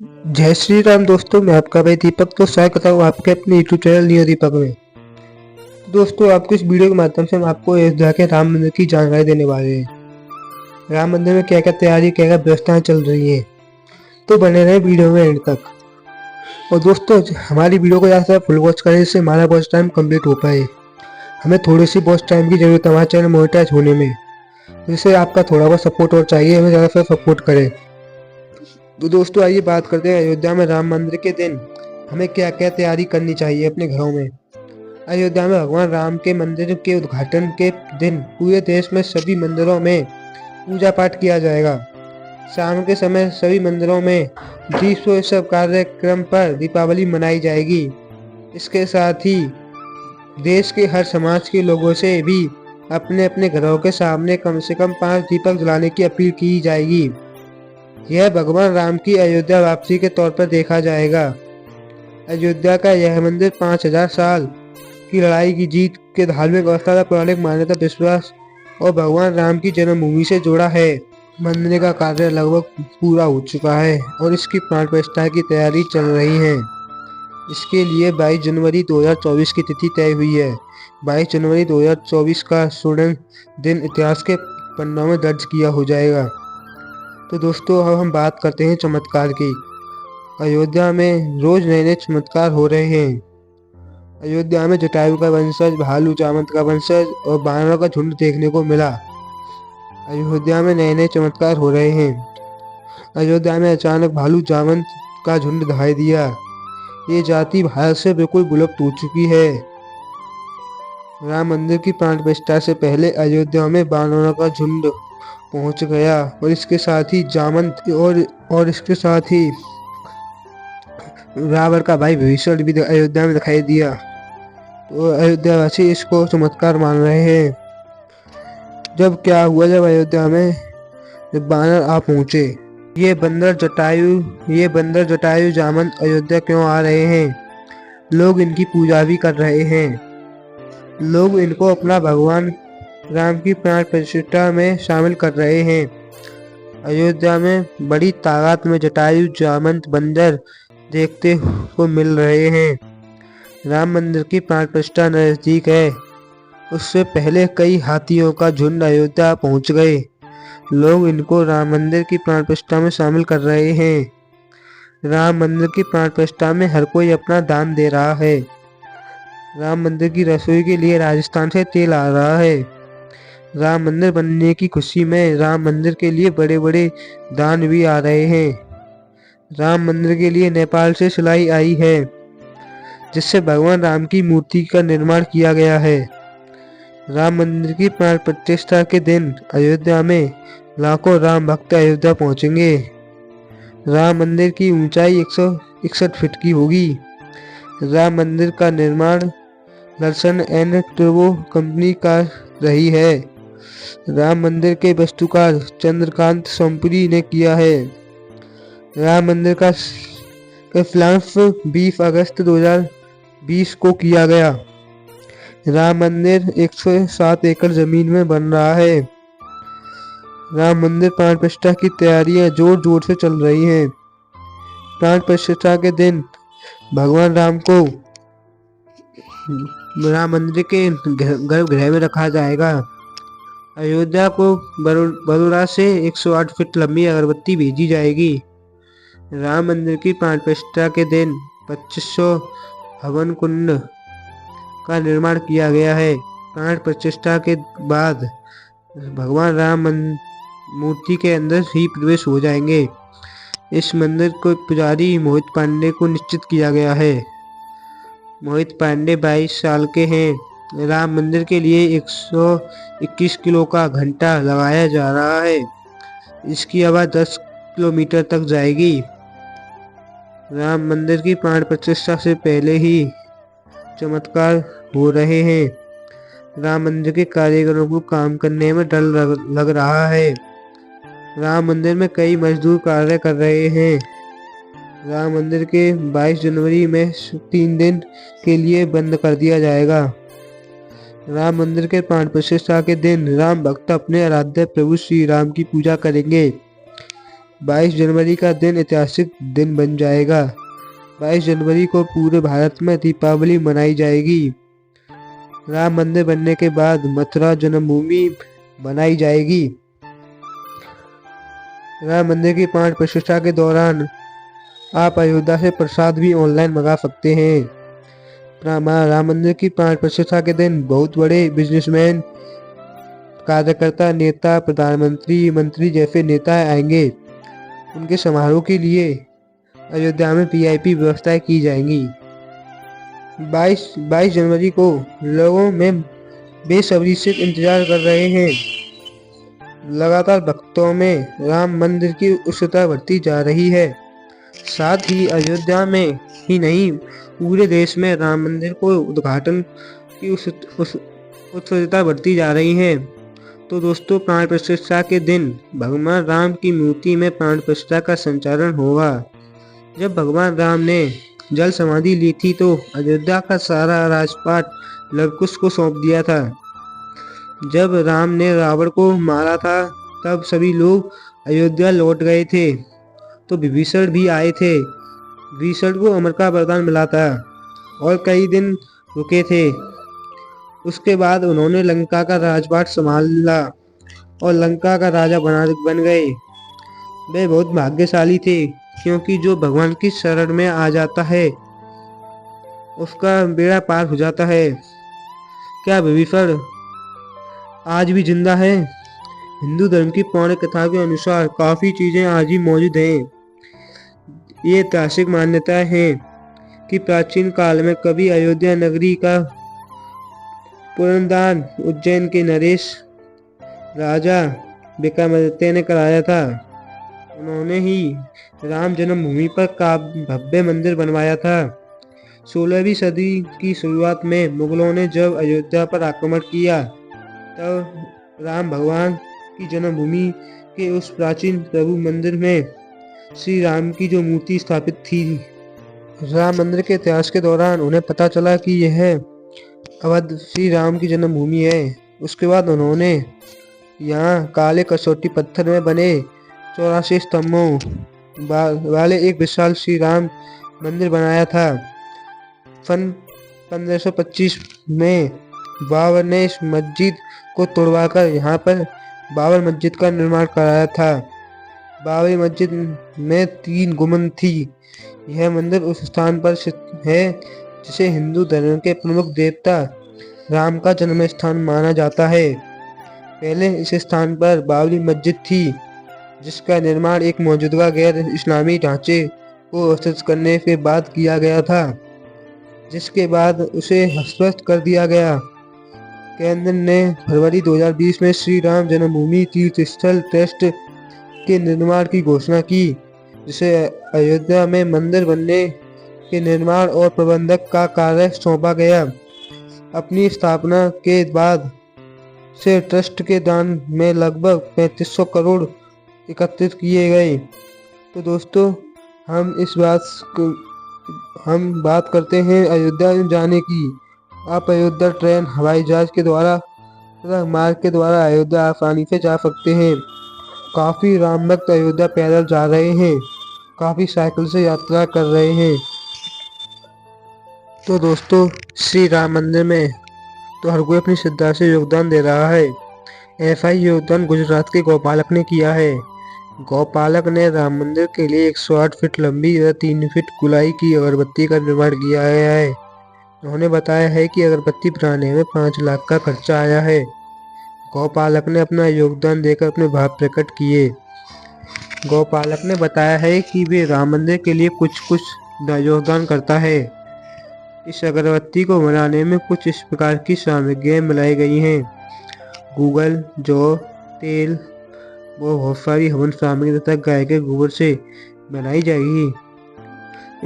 जय श्री राम दोस्तों, मैं आपका भाई दीपक। तो स्वागत करता हूँ आपके अपने यूट्यूब चैनल नियो दीपक में। तो दोस्तों, आपको इस वीडियो के माध्यम से हम आपको अयोध्या के राम मंदिर की जानकारी देने वाले हैं। राम मंदिर में क्या क्या तैयारी, क्या क्या व्यवस्थाएं चल रही है, तो बने रहे वीडियो में एंड तक। और दोस्तों, हमारी वीडियो को ज़्यादा से फुल वॉच करें, जिससे हमारा वॉच टाइम कंप्लीट हो पाए। हमें थोड़ी सी वॉच टाइम की जरूरत है हमारे चैनल मोनेटाइज होने में, जिससे आपका थोड़ा बहुत सपोर्ट और चाहिए, हमें ज़्यादा से सपोर्ट करें। तो दोस्तों, आइए बात करते हैं अयोध्या में राम मंदिर के दिन हमें क्या क्या तैयारी करनी चाहिए अपने घरों में। अयोध्या में भगवान राम के मंदिर के उद्घाटन के दिन पूरे देश में सभी मंदिरों में पूजा पाठ किया जाएगा। शाम के समय सभी मंदिरों में दीपोत्सव कार्यक्रम पर दीपावली मनाई जाएगी। इसके साथ ही देश के हर समाज के लोगों से भी अपने अपने घरों के सामने कम से कम 5 दीपक जलाने की अपील की जाएगी। यह भगवान राम की अयोध्या वापसी के तौर पर देखा जाएगा। अयोध्या का यह मंदिर 5000 साल की लड़ाई की जीत के धार्मिक और पौराणिक मान्यता, विश्वास और भगवान राम की जन्मभूमि से जुड़ा है। मंदिर का कार्य लगभग पूरा हो चुका है और इसकी प्राण प्रतिष्ठा की तैयारी चल रही है। इसके लिए 22 जनवरी 2024 की तिथि तय हुई है। 22 जनवरी 2024 का स्वर्ण दिन इतिहास के पन्नों में दर्ज किया हो जाएगा। तो दोस्तों, अब हम बात करते हैं चमत्कार की। अयोध्या में रोज नए नए चमत्कार हो रहे हैं। अयोध्या में जटायु का वंशज, भालू जामंत का वंशज और बानरों का झुंड देखने को मिला। अयोध्या में नए नए चमत्कार हो रहे हैं। अयोध्या में अचानक भालू जामंत का झुंड दिखाई दिया। ये जाति भारत से बिल्कुल विलुप्त हो चुकी है। राम मंदिर की प्राण प्रतिष्ठा से पहले अयोध्या में बानरों का झुंड पहुंच गया और इसके साथ ही जामंत और इसके साथ ही रावण का भाई विभीषण भी अयोध्या में दिखाई दिया। तो अयोध्यावासी इसको चमत्कार मान रहे हैं। जब क्या हुआ, जब अयोध्या में जब बानर आ पहुंचे, ये बंदर जटायु जामंत अयोध्या क्यों आ रहे हैं? लोग इनकी पूजा भी कर रहे हैं। लोग इनको अपना भगवान राम की प्राण प्रतिष्ठा में शामिल कर रहे हैं। अयोध्या में बड़ी तादाद में जटायु जामंत बंदर देखते को मिल रहे हैं। राम मंदिर की प्राण प्रतिष्ठा नजदीक है। उससे पहले कई हाथियों का झुंड अयोध्या पहुंच गए। लोग इनको राम मंदिर की प्राण प्रतिष्ठा में शामिल कर रहे हैं। राम मंदिर की प्राण प्रतिष्ठा में हर कोई अपना दान दे रहा है। राम मंदिर की रसोई के लिए राजस्थान से तेल आ रहा है। राम मंदिर बनने की खुशी में राम मंदिर के लिए बड़े बड़े दान भी आ रहे हैं। राम मंदिर के लिए नेपाल से सिलाई आई है, जिससे भगवान राम की मूर्ति का निर्माण किया गया है। राम मंदिर की प्राण प्रतिष्ठा के दिन अयोध्या में लाखों राम भक्त अयोध्या पहुंचेंगे। राम मंदिर की ऊंचाई 161 फीट की होगी। राम मंदिर का निर्माण लर्सन एंड टुर्बो कंपनी का रही है। राम मंदिर के वास्तुकार चंद्रकांत सोमपुरी ने किया है। राम मंदिर का फ्लैंस 20 अगस्त 2020 को किया गया। राम मंदिर 107 एकड़ जमीन में बन रहा है। राम मंदिर प्राण प्रतिष्ठा की तैयारियां जोर जोर से चल रही हैं। प्राण प्रतिष्ठा के दिन भगवान राम को राम मंदिर के गर्भगृह में रखा जाएगा। अयोध्या को बड़ौदा से 108 फीट लंबी अगरबत्ती भेजी जाएगी। राम मंदिर की प्राण प्रतिष्ठा के दिन 2500 हवन कुंड का निर्माण किया गया है। प्राण प्रतिष्ठा के बाद भगवान राम मूर्ति के अंदर ही प्रवेश हो जाएंगे। इस मंदिर को पुजारी मोहित पांडे को निश्चित किया गया है। मोहित पांडे 22 साल के हैं। राम मंदिर के लिए 121 किलो का घंटा लगाया जा रहा है। इसकी आवाज 10 किलोमीटर तक जाएगी। राम मंदिर की प्राण प्रतिष्ठा से पहले ही चमत्कार हो रहे हैं। राम मंदिर के कारीगरों को काम करने में डर लग रहा है। राम मंदिर में कई मजदूर कार्य कर रहे हैं। राम मंदिर के 22 जनवरी में 3 दिन के लिए बंद कर दिया जाएगा। राम मंदिर के प्राण प्रतिष्ठा के दिन राम भक्त अपने आराध्य प्रभु श्री राम की पूजा करेंगे। 22 जनवरी का दिन ऐतिहासिक दिन बन जाएगा। 22 जनवरी को पूरे भारत में दीपावली मनाई जाएगी। राम मंदिर बनने के बाद मथुरा जन्मभूमि बनाई जाएगी। राम मंदिर की प्राण प्रतिष्ठा के दौरान आप अयोध्या से प्रसाद भी ऑनलाइन मंगा सकते हैं। राम मंदिर की प्राण प्रतिष्ठा के दिन बहुत बड़े बिजनेसमैन, कार्यकर्ता, नेता, प्रधानमंत्री, मंत्री जैसे नेता आएंगे। उनके समारोह के लिए अयोध्या में वीआईपी व्यवस्थाएं की जाएंगी। 22 जनवरी को लोगों में बेसब्री से इंतजार कर रहे हैं। लगातार भक्तों में राम मंदिर की उत्सुकता बढ़ती जा रही है। साथ ही अयोध्या में ही नहीं, पूरे देश में राम मंदिर को उद्घाटन की उत्सुकता बढ़ती जा रही है। तो दोस्तों, प्राण प्रतिष्ठा के दिन भगवान राम की मूर्ति में प्राण प्रतिष्ठा का संचालन होगा। जब भगवान राम ने जल समाधि ली थी तो अयोध्या का सारा राजपाट लवकुश को सौंप दिया था। जब राम ने रावण को मारा था तब सभी लोग अयोध्या लौट गए थे, तो विभीषण भी आए थे। विभीषण को अमर का वरदान मिला था और कई दिन रुके थे। उसके बाद उन्होंने लंका का राजपाट संभाला और लंका का राजा बन गए। वे बहुत भाग्यशाली थे, क्योंकि जो भगवान की शरण में आ जाता है उसका बेड़ा पार हो जाता है। क्या विभीषण आज भी जिंदा है? हिंदू धर्म की पौराणिक कथा के अनुसार काफी चीजें आज भी मौजूद हैं। ये ऐतिहासिक मान्यताएं हैं कि प्राचीन काल में कभी अयोध्या नगरी का पुनरुद्धार उज्जैन के नरेश राजा विक्रमादित्य ने कराया था। उन्होंने ही राम जन्मभूमि पर भव्य मंदिर बनवाया था। 16वीं सदी की शुरुआत में मुगलों ने जब अयोध्या पर आक्रमण किया तब राम भगवान की जन्मभूमि के उस प्राचीन प्रभु मंदिर में श्री राम की जो मूर्ति स्थापित थी। राम मंदिर के इतिहास के दौरान उन्हें पता चला कि यह अवध श्री राम की जन्मभूमि है। उसके बाद उन्होंने यहाँ काले कसौटी पत्थर में बने 84 स्तंभों वाले एक विशाल श्री राम मंदिर बनाया था। सन 1525 में बाबर ने इस मस्जिद को तोड़वाकर यहाँ पर बाबर मस्जिद का निर्माण कराया था। बाबरी मस्जिद में 3 गुंबद थी। यह मंदिर उस स्थान पर स्थित है जिसे हिंदू धर्म के प्रमुख देवता राम का जन्म स्थान माना जाता है। पहले इस स्थान पर बाबरी मस्जिद थी, जिसका निर्माण एक मौजूदा गैर इस्लामी ढांचे को व्यवस्थित करने के बाद किया गया था, जिसके बाद उसे ध्वस्त कर दिया गया। केंद्र ने फरवरी 2020 में श्री राम जन्मभूमि तीर्थ स्थल ट्रस्ट के निर्माण की घोषणा की, जिसे अयोध्या में मंदिर बनने के निर्माण और प्रबंधक का कार्य सौंपा गया। अपनी स्थापना के बाद से ट्रस्ट के दान में लगभग 3500 करोड़ एकत्रित किए गए। तो दोस्तों, हम बात करते हैं अयोध्या जाने की। आप अयोध्या ट्रेन, हवाई जहाज के द्वारा तथा मार्ग के द्वारा अयोध्या आसानी से जा सकते हैं। काफ़ी राम भक्त अयोध्या पैदल जा रहे हैं, काफ़ी साइकिल से यात्रा कर रहे हैं। तो दोस्तों, श्री राम मंदिर में तो हर कोई अपनी श्रद्धा से योगदान दे रहा है। ऐसा ही योगदान गुजरात के गौपालक ने किया है। गौपालक ने राम मंदिर के लिए 108 फीट लंबी व 3 फीट गोलाई की अगरबत्ती का निर्माण किया गया है। उन्होंने बताया है कि अगरबत्ती बनाने में 5 लाख का खर्चा आया है। गौपालक ने अपना योगदान देकर अपने भाव प्रकट किए। गौपालक ने बताया है कि वे राम मंदिर के लिए कुछ योगदान करता है। इस अगरबत्ती को बनाने में कुछ इस प्रकार की सामग्रियाँ मिलाई गई हैं: गूगल, जौ, तेल व बहुत सारी हवन सामग्री तथा गाय के गोबर से बनाई जाएगी।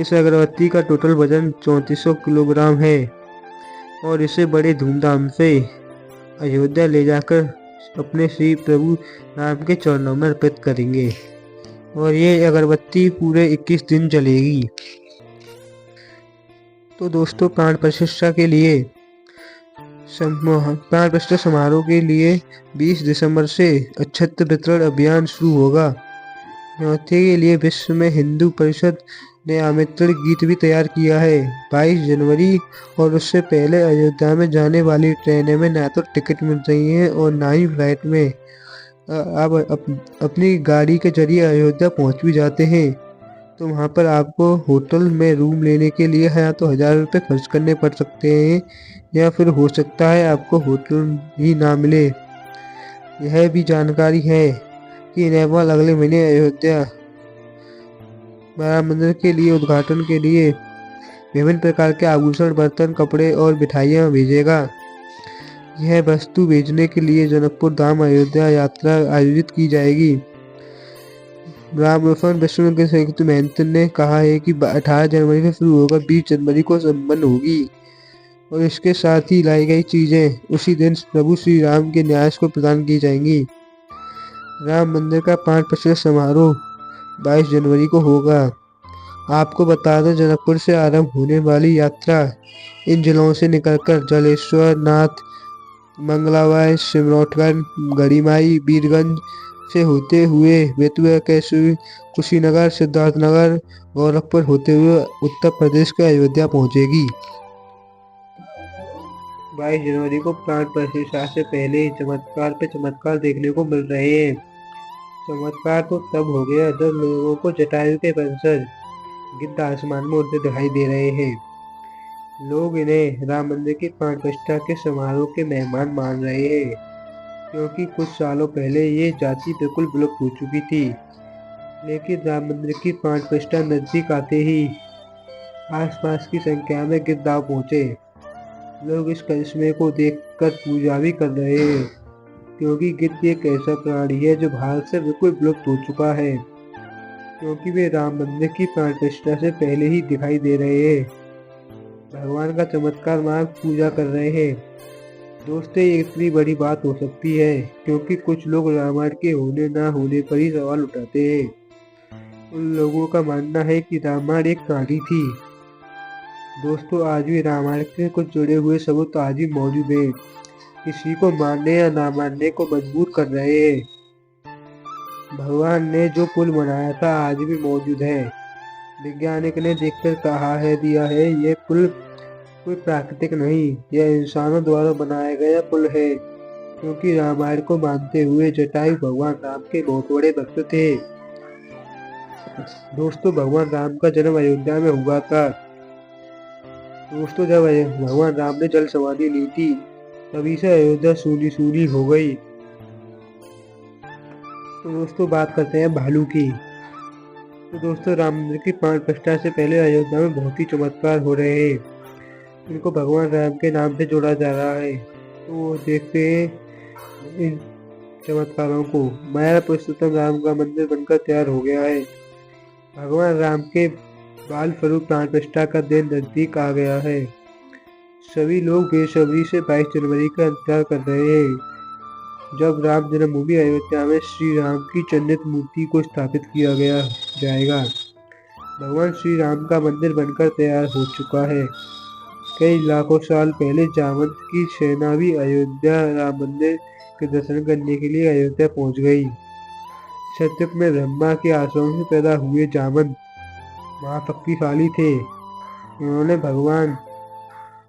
इस अगरबत्ती का टोटल वजन 3400 किलोग्राम है और इसे बड़े धूमधाम से अयोध्या ले जाकर अपने श्री प्रभु राम के चरणों में अर्पित करेंगे और ये अगरबत्ती पूरे 21 दिन जलेगी। तो दोस्तों, प्राण प्रतिष्ठा समारोह के लिए 20 दिसंबर से अक्षत वितरण अभियान शुरू होगा। न्योते के लिए विश्व में हिंदू परिषद ने आमंत्रण गीत भी तैयार किया है। 22 जनवरी और उससे पहले अयोध्या में जाने वाली ट्रेनें में ना तो टिकट मिल रही हैं और ना ही फ्लाइट में आप अपनी गाड़ी के जरिए अयोध्या पहुंच भी जाते हैं। तो वहाँ पर आपको होटल में रूम लेने के लिए या तो 1000 रुपये खर्च करने पड़ सकते हैं या फिर हो सकता है आपको होटल ही ना मिले। यह भी जानकारी है कि नेपाल अगले महीने अयोध्या राम मंदिर के लिए उद्घाटन के लिए विभिन्न प्रकार के आभूषण, बर्तन, कपड़े और मिठाइयाँ भेजेगा। यह वस्तु भेजने के लिए जनकपुर धाम अयोध्या यात्रा आयोजित की जाएगी। राम रोशन विश्व के संयुक्त महंत ने कहा है कि 18 जनवरी से शुरू होकर 20 जनवरी को संपन्न होगी और इसके साथ ही लाई गई चीजें उसी दिन प्रभु श्री राम के न्यास को प्रदान की जाएंगी। राम मंदिर का 5 प्रतिशत समारोह 22 जनवरी को होगा। आपको बता दें, जनकपुर से आरंभ होने वाली यात्रा इन जिलों से निकलकर जलेश्वर, नाथ, मंगलावाय, सिमरौटगढ़, गढ़ीमाई, वीरगंज से होते हुए बेतुआ, कैसुई, कुशीनगर, सिद्धार्थनगर, गोरखपुर होते हुए उत्तर प्रदेश के अयोध्या पहुंचेगी। 22 जनवरी को प्राण प्रतिष्ठा से पहले ही चमत्कार पे चमत्कार देखने को मिल रहे हैं। चमत्कार तो तब हो गया जब लोगों को जटायु के वंशज गिद्ध आसमान में उड़ते दिखाई दे रहे हैं। लोग इन्हें राम मंदिर की प्राण प्रतिष्ठा के समारोह के मेहमान मान रहे हैं, क्योंकि कुछ सालों पहले ये जाति बिल्कुल विलुप्त हो चुकी थी। लेकिन राम मंदिर की प्राण प्रतिष्ठा नजदीक आते ही आसपास की संख्या में गिद्ध आ पहुंचे। लोग इस करिश्मे को देखकर पूजा भी कर रहे हैं, क्योंकि गिद्ध एक ऐसा प्राणी है जो भारत से बिल्कुल विलुप्त हो चुका है, क्योंकि वे राम मंदिर की प्राण प्रतिष्ठा से पहले ही दिखाई दे रहे हैं। भगवान का चमत्कार मार्ग पूजा कर रहे हैं। दोस्तों, ये इतनी बड़ी बात हो सकती है क्योंकि कुछ लोग रामायण के होने ना होने पर ही सवाल उठाते हैं। उन लोगों का मानना है कि रामायण एक कहानी थी। दोस्तों, आज भी रामायण के कुछ जुड़े हुए सबूत आज भी मौजूद हैं, किसी को मानने या ना मानने को मजबूर कर रहे हैं। भगवान ने जो पुल बनाया था आज भी मौजूद है। वैज्ञानिक ने देखकर कहा है दिया है, यह पुल कोई प्राकृतिक नहीं, यह इंसानों द्वारा बनाया गया पुल है, क्योंकि रामायण को मानते हुए जटायु भगवान राम के बहुत बड़े भक्त थे। दोस्तों, भगवान राम का जन्म अयोध्या में हुआ था। दोस्तों, जब भगवान राम ने जल समाधि ली थी तभी से अयोध्या सूनी सूनी हो गई। तो दोस्तों, बात करते हैं भालू की। तो दोस्तों, राम मंदिर की प्राण प्रतिष्ठा से पहले अयोध्या में बहुत ही चमत्कार हो रहे हैं। इनको भगवान राम के नाम से जोड़ा जा रहा है। तो देखते हैं इन चमत्कारों को। माया पुरुषोत्तम राम का मंदिर बनकर तैयार हो गया है। भगवान राम के बाल स्वरूप प्राण प्रतिष्ठा का दिन नजदीक आ गया है। सभी लोग बेसब्री से 22 जनवरी का इंतजार कर रहे हैं, जब राम जन्मभूमि अयोध्या में श्री राम की चंद्रित मूर्ति को स्थापित किया गया जाएगा। भगवान श्री राम का मंदिर बनकर तैयार हो चुका है। कई लाखों साल पहले जामवंत की सेना भी अयोध्या राम मंदिर के दर्शन करने के लिए अयोध्या पहुंच गई। सत्ययुग में ब्रह्मा के आश्रम से पैदा हुए जामवंत महाशक्तिशाली थे। उन्होंने भगवान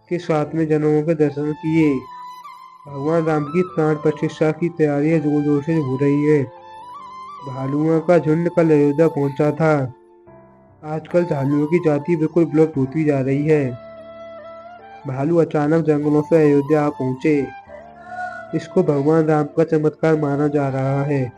के 7वें जन्मों के दर्शन किए। भगवान राम की प्राण प्रतिष्ठा की तैयारियां जोर जोर से हो रही है। भालुओं का झुंड कल अयोध्या पहुंचा था। आजकल भालुओं की जाति बिल्कुल विलुप्त होती जा रही है। भालू अचानक जंगलों से अयोध्या आ पहुंचे। इसको भगवान राम का चमत्कार माना जा रहा है।